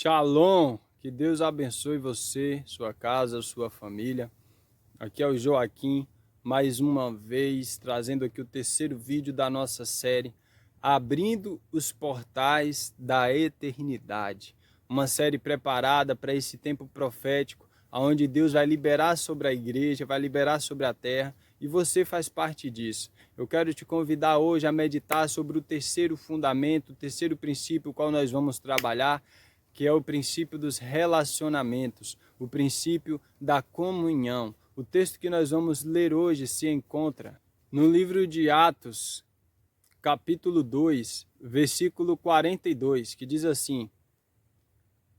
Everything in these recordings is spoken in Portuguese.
Shalom, que Deus abençoe você, sua casa, sua família. Aqui é o Joaquim, mais uma vez trazendo aqui o terceiro vídeo da nossa série Abrindo os Portais da Eternidade. Uma série preparada para esse tempo profético, onde Deus vai liberar sobre a igreja, vai liberar sobre a terra, e você faz parte disso. Eu quero te convidar hoje a meditar sobre o terceiro fundamento, o terceiro princípio, o qual nós vamos trabalhar, que é o princípio dos relacionamentos, o princípio da comunhão. O texto que nós vamos ler hoje se encontra no livro de Atos, capítulo 2, versículo 42, que diz assim: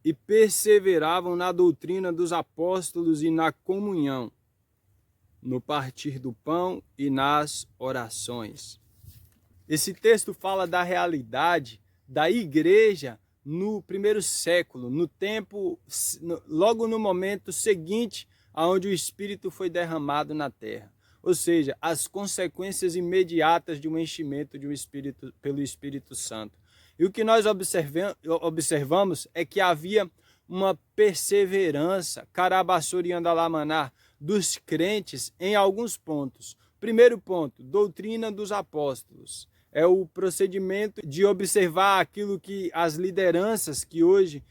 E perseveravam na doutrina dos apóstolos e na comunhão, no partir do pão e nas orações. Esse texto fala da realidade da igreja no primeiro século, no tempo, logo no momento seguinte aonde o Espírito foi derramado na terra. Ou seja, as consequências imediatas de um enchimento de um Espírito, pelo Espírito Santo. E o que nós observamos é que havia uma perseverança, carabassori andalamanar, dos crentes em alguns pontos. Primeiro ponto, doutrina dos apóstolos. É o procedimento de observar aquilo que as lideranças que hoje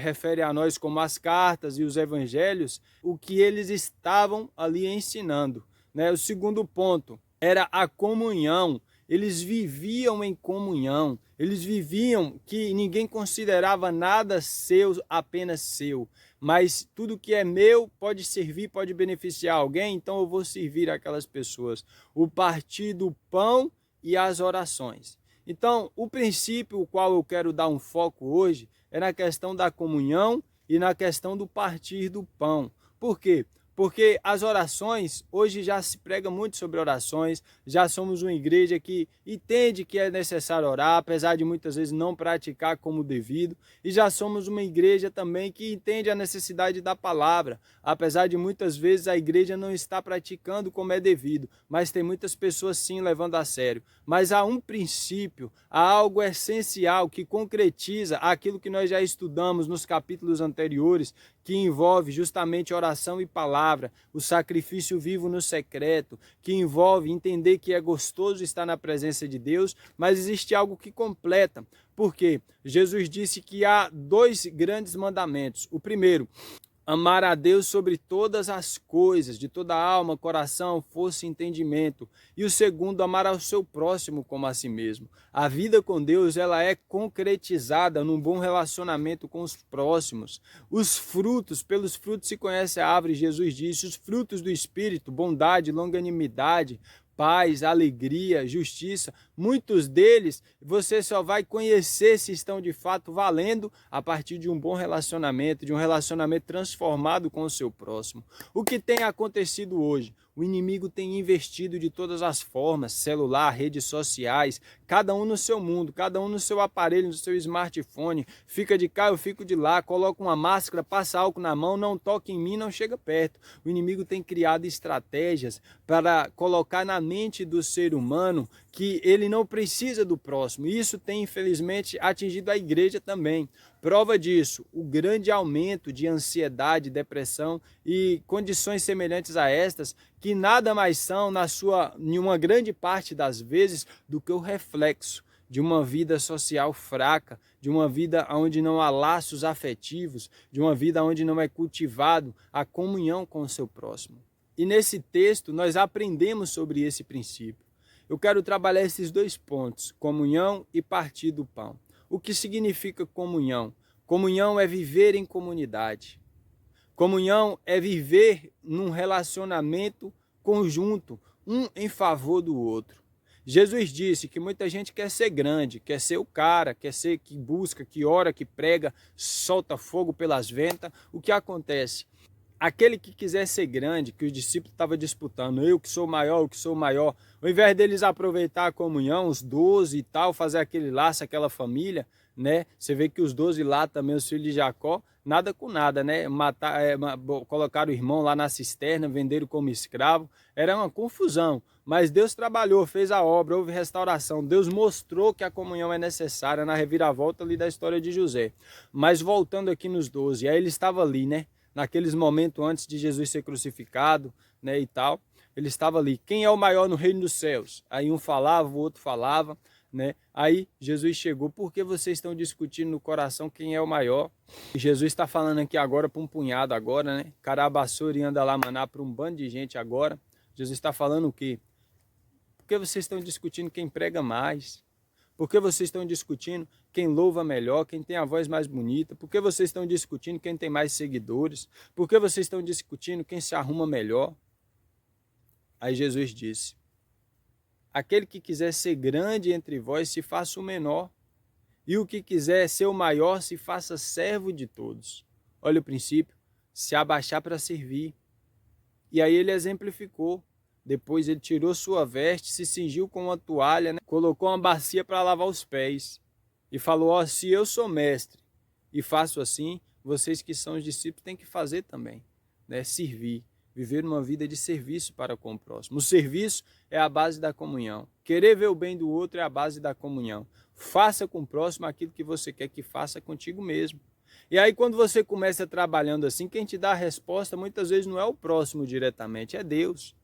refere a nós como as cartas e os evangelhos, o que eles estavam ali ensinando. O segundo ponto era a comunhão. Eles viviam em comunhão, eles viviam que ninguém considerava nada seu, apenas seu, mas tudo que é meu pode servir, pode beneficiar alguém, então eu vou servir aquelas pessoas. O partir do pão e as orações. Então, o princípio o qual eu quero dar um foco hoje é na questão da comunhão e na questão do partir do pão. Por quê? Porque as orações, hoje já se prega muito sobre orações, já somos uma igreja que entende que é necessário orar, apesar de muitas vezes não praticar como devido, e já somos uma igreja também que entende a necessidade da palavra, apesar de muitas vezes a igreja não estar praticando como é devido, mas tem muitas pessoas sim levando a sério. Mas há um princípio, há algo essencial que concretiza aquilo que nós já estudamos nos capítulos anteriores, que envolve justamente oração e palavra, o sacrifício vivo no secreto, que envolve entender que é gostoso estar na presença de Deus, mas existe algo que completa. Por quê? Jesus disse que há dois grandes mandamentos. O primeiro, amar a Deus sobre todas as coisas, de toda a alma, coração, força e entendimento. E o segundo, amar ao seu próximo como a si mesmo. A vida com Deus, ela é concretizada num bom relacionamento com os próximos. Os frutos, pelos frutos se conhece a árvore, Jesus disse, os frutos do Espírito, bondade, longanimidade, paz, alegria, justiça, muitos deles você só vai conhecer se estão de fato valendo a partir de um bom relacionamento, de um relacionamento transformado com o seu próximo. O que tem acontecido hoje? O inimigo tem investido de todas as formas, celular, redes sociais, cada um no seu mundo, cada um no seu aparelho, no seu smartphone, fica de cá, eu fico de lá, coloca uma máscara, passa álcool na mão, não toca em mim, não chega perto. O inimigo tem criado estratégias para colocar na mente do ser humano que ele não precisa do próximo. Isso tem, infelizmente, atingido a igreja também. Prova disso, o grande aumento de ansiedade, depressão e condições semelhantes a estas, que nada mais são, em uma grande parte das vezes, do que o reflexo de uma vida social fraca, de uma vida onde não há laços afetivos, de uma vida onde não é cultivado a comunhão com o seu próximo. E nesse texto nós aprendemos sobre esse princípio. Eu quero trabalhar esses dois pontos, comunhão e partir do pão. O que significa comunhão? Comunhão é viver em comunidade. Comunhão é viver num relacionamento conjunto, um em favor do outro. Jesus disse que muita gente quer ser grande, quer ser o cara, quer ser que busca, que ora, que prega, solta fogo pelas ventas. O que acontece? Aquele que quiser ser grande, que os discípulos estavam disputando, eu que sou maior, ao invés deles aproveitar a comunhão, os 12 e tal, fazer aquele laço, aquela família, né? Você vê que os 12 lá também, os filhos de Jacó, nada com nada, né? Colocaram o irmão lá na cisterna, venderam como escravo, era uma confusão. Mas Deus trabalhou, fez a obra, houve restauração. Deus mostrou que a comunhão é necessária na reviravolta ali da história de José. Mas voltando aqui nos 12, aí ele estava ali, né? Naqueles momentos antes de Jesus ser crucificado, né, e tal. Ele estava ali. Quem é o maior no reino dos céus? Aí um falava, o outro falava, né? Aí Jesus chegou. Por que vocês estão discutindo no coração quem é o maior? E Jesus está falando aqui agora para um punhado agora, né? Carabassori anda lá maná para um bando de gente agora. Jesus está falando o quê? Por que vocês estão discutindo quem prega mais? Por que vocês estão discutindo quem louva melhor, quem tem a voz mais bonita? Por que vocês estão discutindo quem tem mais seguidores? Por que vocês estão discutindo quem se arruma melhor? Aí Jesus disse: aquele que quiser ser grande entre vós, se faça o menor. E o que quiser ser o maior, se faça servo de todos. Olha o princípio, se abaixar para servir. E aí ele exemplificou. Depois ele tirou sua veste, se cingiu com uma toalha, né? Colocou uma bacia para lavar os pés. E falou, ó, se eu sou mestre e faço assim, vocês que são os discípulos têm que fazer também, né? Servir, viver uma vida de serviço para com o próximo. O serviço é a base da comunhão. Querer ver o bem do outro é a base da comunhão. Faça com o próximo aquilo que você quer que faça contigo mesmo. E aí quando você começa trabalhando assim, quem te dá a resposta muitas vezes não é o próximo diretamente, é Deus.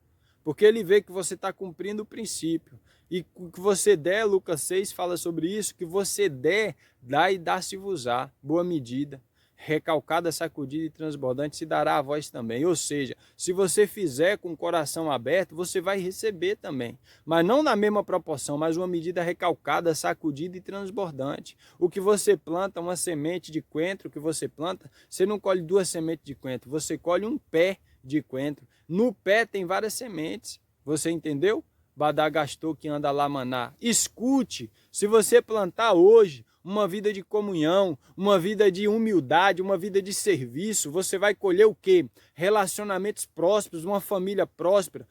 Porque ele vê que você está cumprindo o princípio. E o que você der, Lucas 6 fala sobre isso, que você der, dá e dá-se-vos-á, boa medida, recalcada, sacudida e transbordante, se dará a vós também. Ou seja, se você fizer com o coração aberto, você vai receber também. Mas não na mesma proporção, mas uma medida recalcada, sacudida e transbordante. O que você planta, uma semente de coentro que você planta, você não colhe 2 sementes de coentro, você colhe um pé de coentro. No pé tem várias sementes. Você entendeu? Badagastor que anda lá maná. Escute, se você plantar hoje uma vida de comunhão, uma vida de humildade, uma vida de serviço, você vai colher o quê? Relacionamentos prósperos, uma família próspera,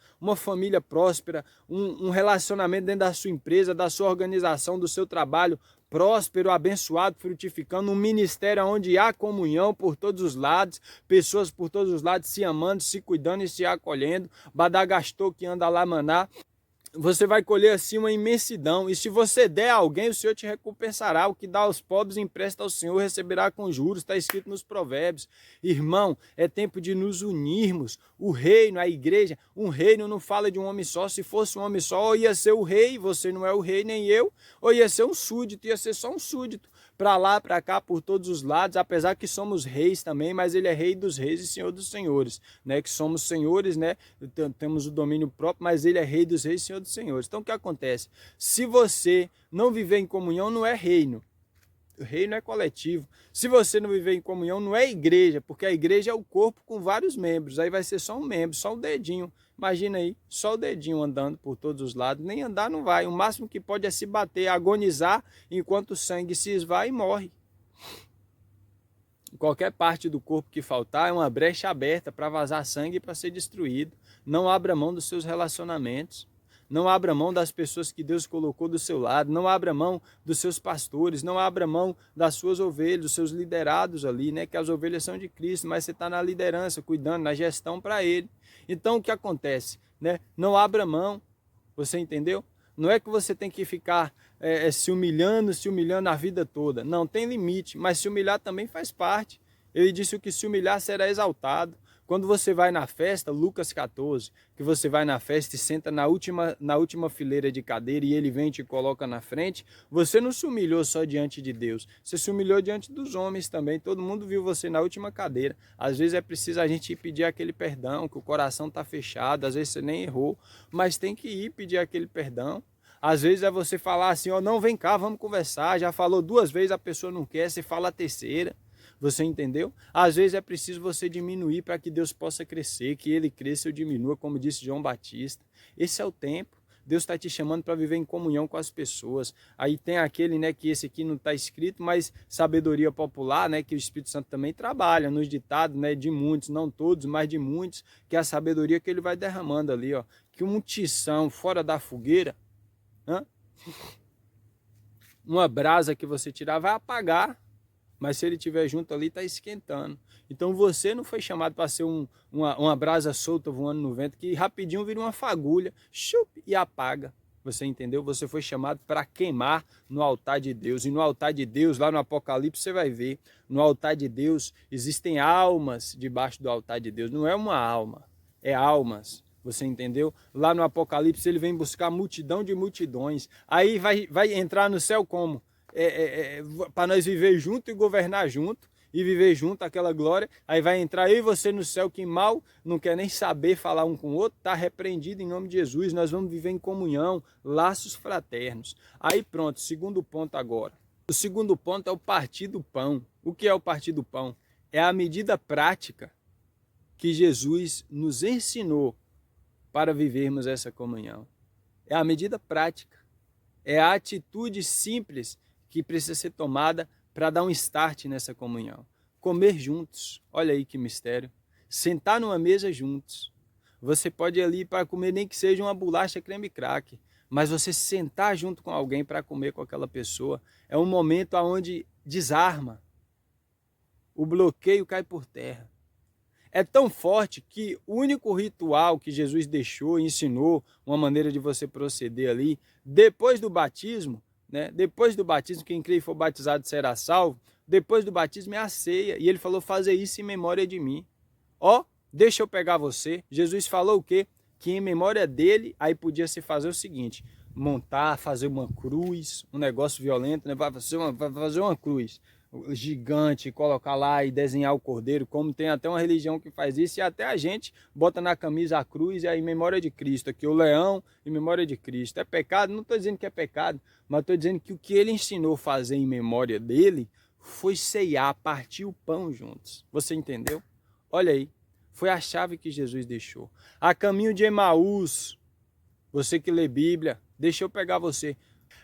um relacionamento dentro da sua empresa, da sua organização, do seu trabalho próspero, abençoado, frutificando, um ministério onde há comunhão por todos os lados, pessoas por todos os lados se amando, se cuidando e se acolhendo, Badagastor que anda lá maná. Você vai colher assim uma imensidão, e se você der a alguém, o Senhor te recompensará. O que dá aos pobres empresta ao Senhor, receberá com juros, está escrito nos provérbios. Irmão, é tempo de nos unirmos. O reino, a igreja, um reino não fala de um homem só. Se fosse um homem só, ou ia ser o rei, você não é o rei nem eu, ou ia ser um súdito, ia ser só um súdito. Para lá, para cá, por todos os lados, apesar que somos reis também, mas ele é rei dos reis e senhor dos senhores, né? Que somos senhores, né? Temos o domínio próprio, mas ele é rei dos reis e senhor dos senhores. Então o que acontece? Se você não viver em comunhão, não é reino. O reino é coletivo. Se você não viver em comunhão, não é igreja, porque a igreja é o corpo com vários membros. Aí vai ser só um membro, só um dedinho. Imagina aí, só o dedinho andando por todos os lados. Nem andar não vai. O máximo que pode é se bater, agonizar, enquanto o sangue se esvai e morre. Qualquer parte do corpo que faltar é uma brecha aberta para vazar sangue e para ser destruído. Não abra mão dos seus relacionamentos. Não abra mão das pessoas que Deus colocou do seu lado. Não abra mão dos seus pastores. Não abra mão das suas ovelhas, dos seus liderados ali, né? Que as ovelhas são de Cristo, mas você está na liderança, cuidando, na gestão para Ele. Então o que acontece? Né? Não abra mão. Você entendeu? Não é que você tem que ficar se humilhando a vida toda. Não, tem limite, mas se humilhar também faz parte. Ele disse que se humilhar será exaltado. Quando você vai na festa, Lucas 14, que você vai na festa e senta na última fileira de cadeira e ele vem e te coloca na frente, você não se humilhou só diante de Deus, você se humilhou diante dos homens também, todo mundo viu você na última cadeira. Às vezes é preciso a gente ir pedir aquele perdão, que o coração está fechado, às vezes você nem errou, mas tem que ir pedir aquele perdão. Às vezes é você falar assim, ó, não, vem cá, vamos conversar, já falou 2 vezes, a pessoa não quer, você fala a terceira. Você entendeu? Às vezes é preciso você diminuir para que Deus possa crescer, que Ele cresça ou diminua, como disse João Batista. Esse é o tempo. Deus está te chamando para viver em comunhão com as pessoas. Aí tem aquele, né, que esse aqui não está escrito, mas sabedoria popular, né, que o Espírito Santo também trabalha nos ditados, né, de muitos, não todos, mas de muitos, que é a sabedoria que Ele vai derramando ali, ó. Que um tição fora da fogueira, uma brasa que você tirar vai apagar, mas se ele estiver junto ali, está esquentando. Então você não foi chamado para ser uma brasa solta voando no vento, que rapidinho vira uma fagulha, chup, e apaga. Você entendeu? Você foi chamado para queimar no altar de Deus. E no altar de Deus, lá no Apocalipse, você vai ver, no altar de Deus existem almas debaixo do altar de Deus. Não é uma alma, é almas. Você entendeu? Lá no Apocalipse ele vem buscar multidão de multidões. Aí vai entrar no céu como? Para nós viver junto e governar junto. E viver junto aquela glória. Aí vai entrar eu e você no céu que mal não quer nem saber falar um com o outro. Está repreendido em nome de Jesus. Nós vamos viver em comunhão, laços fraternos. Aí pronto, segundo ponto agora. O segundo ponto é o partir do pão. O que é o partir do pão? É a medida prática que Jesus nos ensinou para vivermos essa comunhão. É a medida prática, é a atitude simples que precisa ser tomada para dar um start nessa comunhão. Comer juntos, olha aí que mistério. Sentar numa mesa juntos. Você pode ir ali para comer nem que seja uma bolacha creme crack, mas você sentar junto com alguém para comer com aquela pessoa é um momento onde desarma. O bloqueio cai por terra. É tão forte que o único ritual que Jesus deixou e ensinou, uma maneira de você proceder ali, depois do batismo, né? Depois do batismo, quem crê e for batizado será salvo, depois do batismo é a ceia. E ele falou, fazer isso em memória de mim. Ó, deixa eu pegar você. Jesus falou o quê? Que em memória dele, aí podia se fazer o seguinte, montar, fazer uma cruz, um negócio violento, né? Vai fazer uma cruz gigante, colocar lá e desenhar o cordeiro, como tem até uma religião que faz isso, e até a gente bota na camisa a cruz e aí em memória de Cristo, aqui o leão em memória de Cristo. É pecado? Não estou dizendo que é pecado, mas estou dizendo que o que ele ensinou a fazer em memória dele foi ceiar, partir o pão juntos. Você entendeu? Olha aí, foi a chave que Jesus deixou. A caminho de Emaús, você que lê Bíblia, deixa eu pegar você.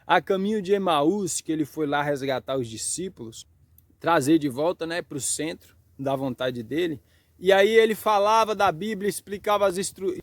A caminho de Emaús, que ele foi lá resgatar os discípulos, trazer de volta, né, para o centro da vontade dele. E aí ele falava da Bíblia, explicava as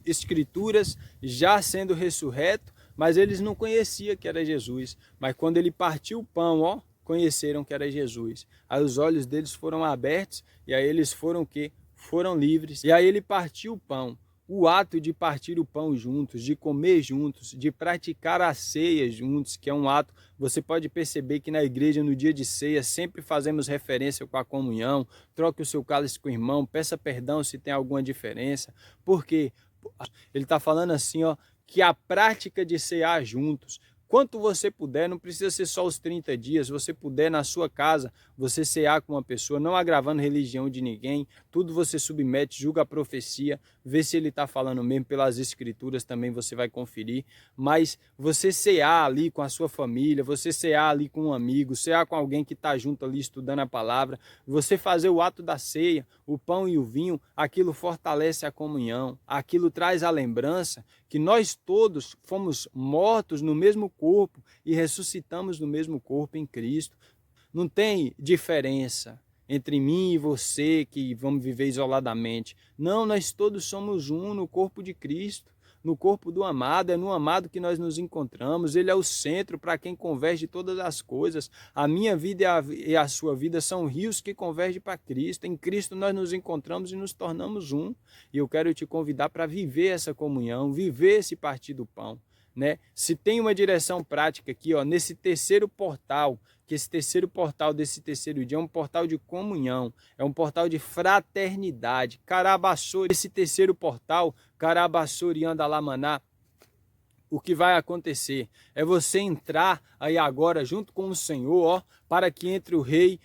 escrituras, já sendo ressurreto, mas eles não conheciam que era Jesus. Mas quando ele partiu o pão, ó, conheceram que era Jesus. Aí os olhos deles foram abertos e aí eles foram o quê? Foram livres. E aí ele partiu o pão. O ato de partir o pão juntos, de comer juntos, de praticar a ceia juntos, que é um ato, você pode perceber que na igreja, no dia de ceia, sempre fazemos referência com a comunhão, troque o seu cálice com o irmão, peça perdão se tem alguma diferença, porque ele está falando assim, ó, que a prática de cear juntos, quanto você puder, não precisa ser só os 30 dias, você puder na sua casa, você cear com uma pessoa, não agravando religião de ninguém, tudo você submete, julga a profecia, vê se ele está falando mesmo, pelas escrituras também você vai conferir, mas você cear ali com a sua família, você cear ali com um amigo, cear com alguém que está junto ali estudando a palavra, você fazer o ato da ceia, o pão e o vinho, aquilo fortalece a comunhão, aquilo traz a lembrança que nós todos fomos mortos no mesmo corpo e ressuscitamos no mesmo corpo em Cristo. Não tem diferença entre mim e você que vamos viver isoladamente. Não, nós todos somos um no corpo de Cristo, no corpo do amado, é no amado que nós nos encontramos, ele é o centro para quem converge todas as coisas. A minha vida e a sua vida são rios que convergem para Cristo. Em Cristo nós nos encontramos e nos tornamos um. E eu quero te convidar para viver essa comunhão, viver esse partir do pão. Né? Se tem uma direção prática aqui, ó, nesse terceiro portal, que esse terceiro portal desse terceiro dia é um portal de comunhão, é um portal de fraternidade. Carabassori, esse terceiro portal, Carabassori Andalamaná, o que vai acontecer é você entrar aí agora junto com o Senhor, ó, para que entre o Rei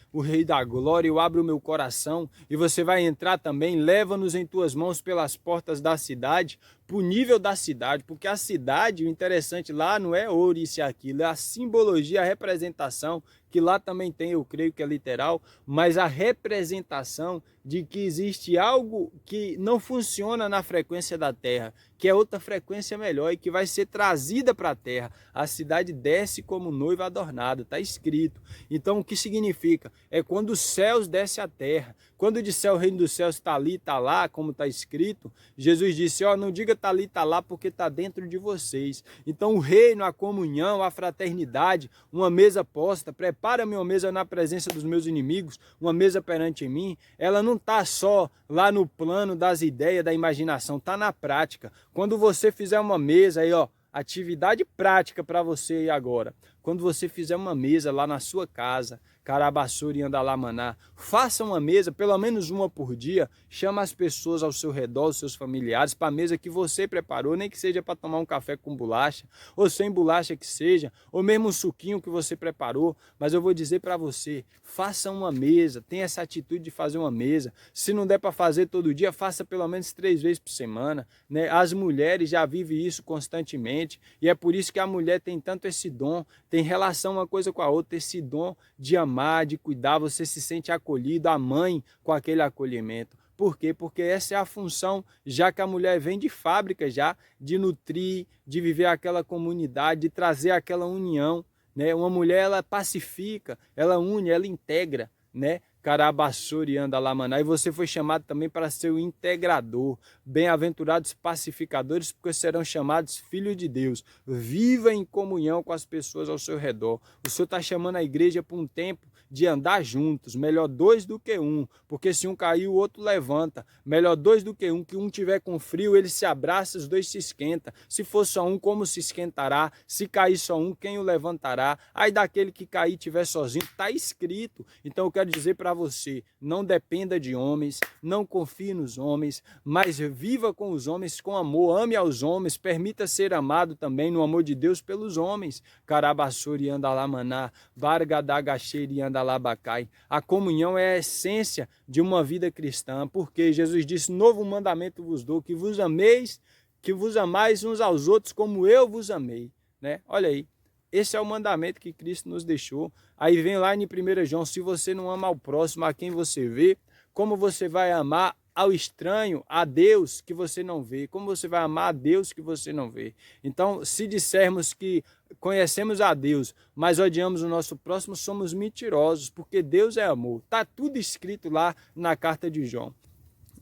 da Glória, eu abro o meu coração e você vai entrar também, leva-nos em tuas mãos pelas portas da cidade, para o nível da cidade, porque a cidade, o interessante lá não é ouro, isso e aquilo, é a simbologia, a representação, que lá também tem, eu creio que é literal, mas a representação de que existe algo que não funciona na frequência da Terra, que é outra frequência melhor e que vai ser trazida para a Terra. A cidade desce como noiva adornada, está escrito. Então, o que significa? É quando os céus descem à terra. Quando disser o reino dos céus está ali, está lá, como está escrito, Jesus disse, ó, não diga está ali, está lá, porque está dentro de vocês. Então, o reino, a comunhão, a fraternidade, uma mesa posta, prepara-me uma mesa na presença dos meus inimigos, uma mesa perante mim, ela não está só lá no plano das ideias, da imaginação, está na prática. Quando você fizer uma mesa aí, ó, atividade prática para você aí agora. Quando você fizer uma mesa lá na sua casa, Carabassuri e Andalamaná, faça uma mesa, pelo menos uma por dia, chama as pessoas ao seu redor, os seus familiares, para a mesa que você preparou, nem que seja para tomar um café com bolacha, ou sem bolacha que seja, ou mesmo um suquinho que você preparou, mas eu vou dizer para você, faça uma mesa, tenha essa atitude de fazer uma mesa, se não der para fazer todo dia, faça pelo menos 3 vezes por semana, né? As mulheres já vivem isso constantemente, e é por isso que a mulher tem tanto esse dom, tem relação uma coisa com a outra, esse dom de amar, de cuidar, você se sente acolhido, a mãe com aquele acolhimento. Por quê? Porque essa é a função, já que a mulher vem de fábrica já, de nutrir, de viver aquela comunidade, de trazer aquela união, né? Uma mulher, ela pacifica, ela une, ela integra, né? Carabassuri e Andalamaná, e você foi chamado também para ser o integrador. Bem-aventurados pacificadores, porque serão chamados filhos de Deus. Viva em comunhão com as pessoas ao seu redor. O Senhor está chamando a igreja para um tempo de andar juntos, melhor 2 do que 1, porque se um cair, o outro levanta. Melhor 2 do que 1, que um tiver com frio, ele se abraça, os dois se esquentam. Se for só um, como se esquentará? Se cair só um, quem o levantará? Aí daquele que cair estiver sozinho, está escrito. Então eu quero dizer para você, não dependa de homens, não confie nos homens, mas viva com os homens com amor, ame aos homens, permita ser amado também no amor de Deus pelos homens. Carabassuri Andalamaná, Bargadagacheri Andalabacai. A comunhão é a essência de uma vida cristã, porque Jesus disse, novo mandamento vos dou, que vos ameis, que vos amais uns aos outros como eu vos amei, né? Olha aí. Esse é o mandamento que Cristo nos deixou. Aí vem lá em 1 João, se você não ama ao próximo, a quem você vê, como você vai amar ao estranho, a Deus que você não vê? Como você vai amar a Deus que você não vê? Então, se dissermos que conhecemos a Deus, mas odiamos o nosso próximo, somos mentirosos, porque Deus é amor. Está tudo escrito lá na carta de João.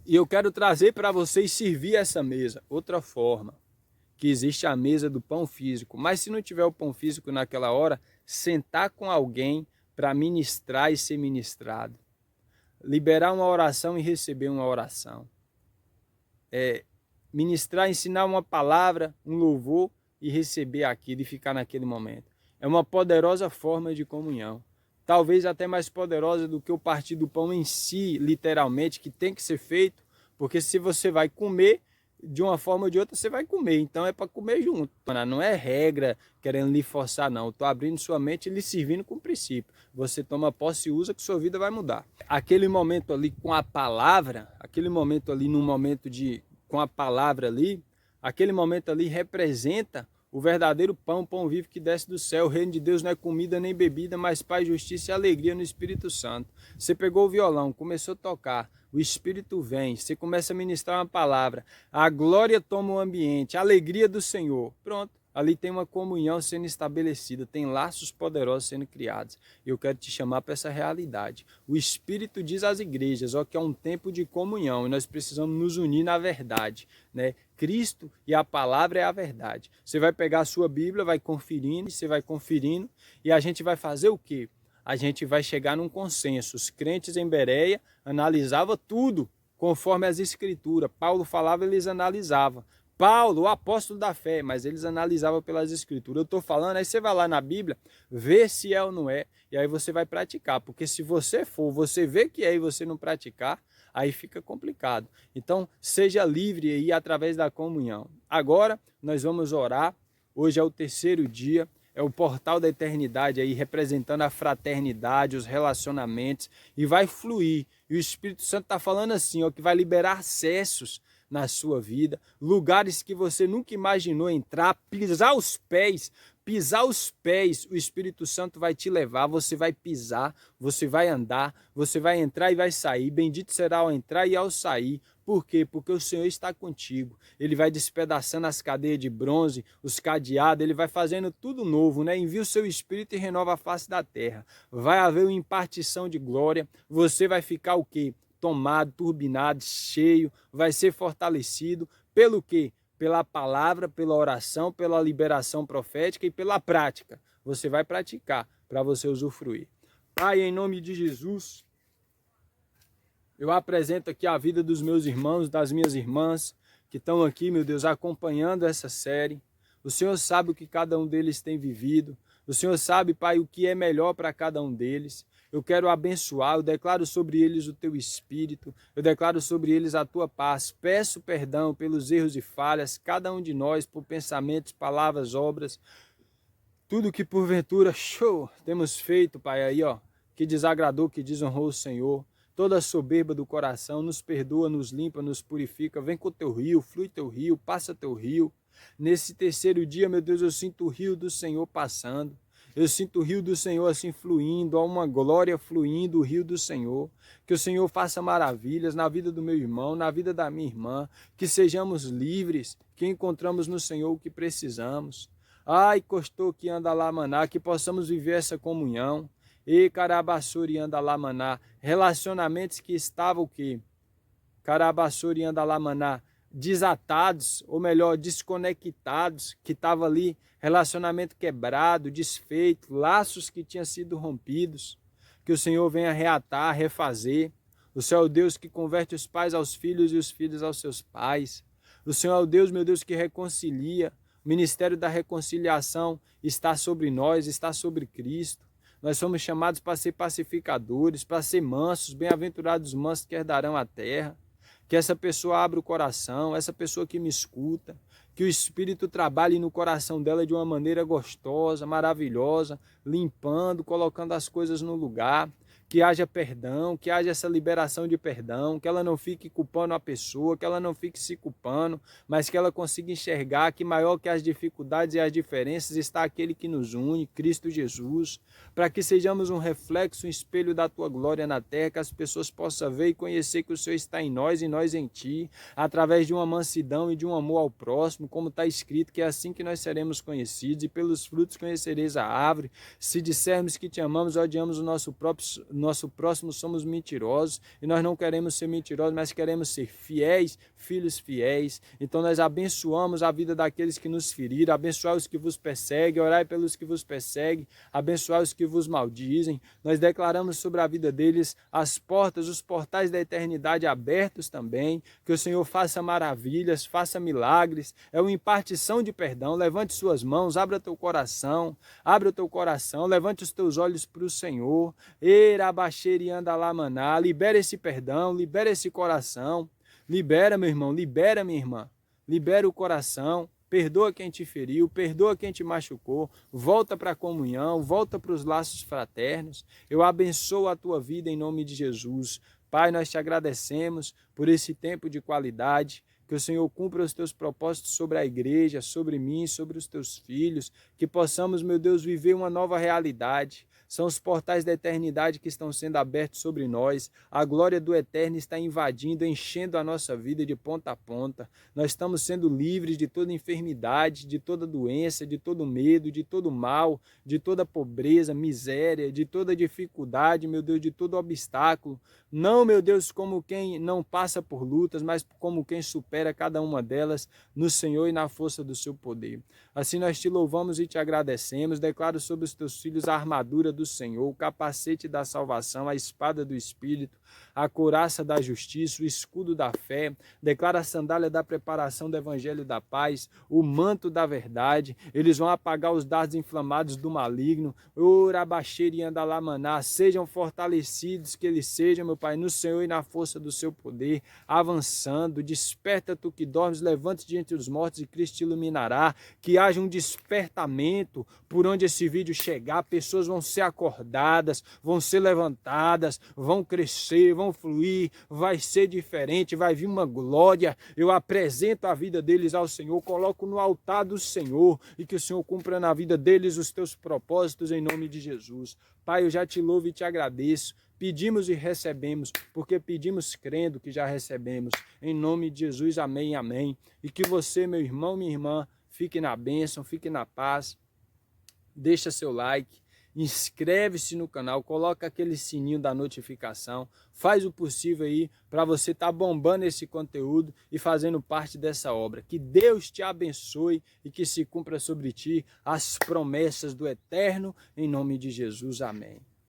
E eu quero trazer para vocês servir essa mesa. Outra forma, que existe a mesa do pão físico, mas se não tiver o pão físico naquela hora, sentar com alguém para ministrar e ser ministrado. Liberar uma oração e receber uma oração. Ministrar, ensinar uma palavra, um louvor e receber aquilo e ficar naquele momento. É uma poderosa forma de comunhão. Talvez até mais poderosa do que o partir do pão em si, literalmente, que tem que ser feito, porque se você vai comer, de uma forma ou de outra você vai comer, então é para comer junto. Não é regra querendo lhe forçar, não. Estou abrindo sua mente e lhe servindo com o princípio. Você toma posse e usa que sua vida vai mudar. Aquele momento ali com a palavra, aquele momento ali num momento com a palavra ali, aquele momento ali representa o verdadeiro pão, pão vivo que desce do céu. O reino de Deus não é comida nem bebida, mas paz, justiça e alegria no Espírito Santo. Você pegou o violão, começou a tocar, o Espírito vem, você começa a ministrar uma palavra, a glória toma o ambiente, a alegria do Senhor. Pronto, ali tem uma comunhão sendo estabelecida, tem laços poderosos sendo criados. E eu quero te chamar para essa realidade. O Espírito diz às igrejas, ó, que é um tempo de comunhão e nós precisamos nos unir na verdade, né? Cristo e a palavra é a verdade. Você vai pegar a sua Bíblia, vai conferindo, você vai conferindo e a gente vai fazer o quê? A gente vai chegar num consenso. Os crentes em Bereia analisavam tudo conforme as escrituras. Paulo falava, eles analisavam. Paulo, o apóstolo da fé, mas eles analisavam pelas escrituras. Eu estou falando, aí você vai lá na Bíblia, vê se é ou não é, e aí você vai praticar. Porque se você vê que é e você não praticar, aí fica complicado. Então, seja livre aí através da comunhão. Agora, nós vamos orar. Hoje é o 3º dia. É o portal da eternidade aí, representando a fraternidade, os relacionamentos, e vai fluir. E o Espírito Santo está falando assim, ó, que vai liberar acessos na sua vida, lugares que você nunca imaginou entrar, pisar os pés, pisar os pés, o Espírito Santo vai te levar, você vai pisar, você vai andar, você vai entrar e vai sair. Bendito será ao entrar e ao sair. Por quê? Porque o Senhor está contigo. Ele vai despedaçando as cadeias de bronze, os cadeados, ele vai fazendo tudo novo, né? Envia o seu Espírito e renova a face da terra. Vai haver uma impartição de glória. Você vai ficar o quê? Tomado, turbinado, cheio, vai ser fortalecido. Pelo quê? Pela palavra, pela oração, pela liberação profética e pela prática. Você vai praticar para você usufruir. Pai, em nome de Jesus, eu apresento aqui a vida dos meus irmãos, das minhas irmãs, que estão aqui, meu Deus, acompanhando essa série. O Senhor sabe o que cada um deles tem vivido. O Senhor sabe, Pai, o que é melhor para cada um deles. Eu quero abençoar, eu declaro sobre eles o Teu Espírito, eu declaro sobre eles a Tua paz. Peço perdão pelos erros e falhas, cada um de nós, por pensamentos, palavras, obras, tudo que porventura, temos feito, Pai, aí, que desagradou, que desonrou o Senhor. Toda a soberba do coração, nos perdoa, nos limpa, nos purifica. Vem com o Teu rio, flui Teu rio, passa Teu rio. Nesse terceiro dia, meu Deus, eu sinto o rio do Senhor passando. Eu sinto o rio do Senhor assim fluindo, há uma glória fluindo, o rio do Senhor. Que o Senhor faça maravilhas na vida do meu irmão, na vida da minha irmã. Que sejamos livres, que encontramos no Senhor o que precisamos. Ai, costou que anda lá maná, que possamos viver essa comunhão. E carabassuri anda lá maná, relacionamentos que estavam o quê? Carabassuri anda lá maná, desatados, ou melhor, desconectados, que estava ali, relacionamento quebrado, desfeito, laços que tinham sido rompidos, que o Senhor venha reatar, refazer. O Senhor é o Deus que converte os pais aos filhos e os filhos aos seus pais. O Senhor é o Deus, meu Deus, que reconcilia. O ministério da reconciliação está sobre nós, está sobre Cristo. Nós somos chamados para ser pacificadores, para ser mansos, bem-aventurados os mansos que herdarão a terra. Que essa pessoa abra o coração, essa pessoa que me escuta, que o Espírito trabalhe no coração dela de uma maneira gostosa, maravilhosa, limpando, colocando as coisas no lugar. Que haja perdão, que haja essa liberação de perdão, que ela não fique culpando a pessoa, que ela não fique se culpando, mas que ela consiga enxergar que maior que as dificuldades e as diferenças está aquele que nos une, Cristo Jesus, para que sejamos um reflexo, um espelho da Tua glória na terra, que as pessoas possam ver e conhecer que o Senhor está em nós e nós em Ti, através de uma mansidão e de um amor ao próximo, como está escrito, que é assim que nós seremos conhecidos, e pelos frutos conhecereis a árvore. Se dissermos que Te amamos, odiamos o nosso próximo, somos mentirosos, e nós não queremos ser mentirosos, mas queremos ser fiéis, filhos fiéis. Então nós abençoamos a vida daqueles que nos feriram, abençoai os que vos perseguem, orai pelos que vos perseguem, abençoai os que vos maldizem. Nós declaramos sobre a vida deles as portas, os portais da eternidade abertos também, que o Senhor faça maravilhas, faça milagres, é uma impartição de perdão. Levante suas mãos, abra teu coração, levante os teus olhos para o Senhor. Libera esse perdão, libera esse coração, libera, meu irmão, libera, minha irmã, libera o coração, perdoa quem te feriu, perdoa quem te machucou, volta para a comunhão, volta para os laços fraternos. Eu abençoo a tua vida em nome de Jesus. Pai, nós te agradecemos por esse tempo de qualidade, que o Senhor cumpra os teus propósitos sobre a igreja, sobre mim, sobre os teus filhos, que possamos, meu Deus, viver uma nova realidade. São os portais da eternidade que estão sendo abertos sobre nós. A glória do eterno está invadindo, enchendo a nossa vida de ponta a ponta. Nós estamos sendo livres de toda enfermidade, de toda doença, de todo medo, de todo mal, de toda pobreza, miséria, de toda dificuldade, meu Deus, de todo obstáculo. Não, meu Deus, como quem não passa por lutas, mas como quem supera cada uma delas no Senhor e na força do seu poder. Assim nós te louvamos e te agradecemos. Declaro sobre os teus filhos a armadura do Senhor, o capacete da salvação, a espada do Espírito, a couraça da justiça, o escudo da fé. Declara a sandália da preparação do evangelho da paz, o manto da verdade. Eles vão apagar os dardos inflamados do maligno. Urabaxeri andalamaná, sejam fortalecidos que eles sejam, meu Pai, no Senhor e na força do seu poder, avançando. Desperta Desperta, tu que dormes, levante-te de entre os mortos e Cristo te iluminará. Que haja um despertamento por onde esse vídeo chegar. Pessoas vão ser acordadas, vão ser levantadas, vão crescer, vão fluir, vai ser diferente, vai vir uma glória. Eu apresento a vida deles ao Senhor, coloco no altar do Senhor e que o Senhor cumpra na vida deles os teus propósitos em nome de Jesus. Pai, eu já te louvo e te agradeço. Pedimos e recebemos, porque pedimos crendo que já recebemos. Em nome de Jesus, amém, amém. E que você, meu irmão, minha irmã, fique na bênção, fique na paz. Deixa seu like, inscreve-se no canal, coloca aquele sininho da notificação. Faz o possível aí para você estar bombando esse conteúdo e fazendo parte dessa obra. Que Deus te abençoe e que se cumpra sobre ti as promessas do Eterno. Em nome de Jesus, amém.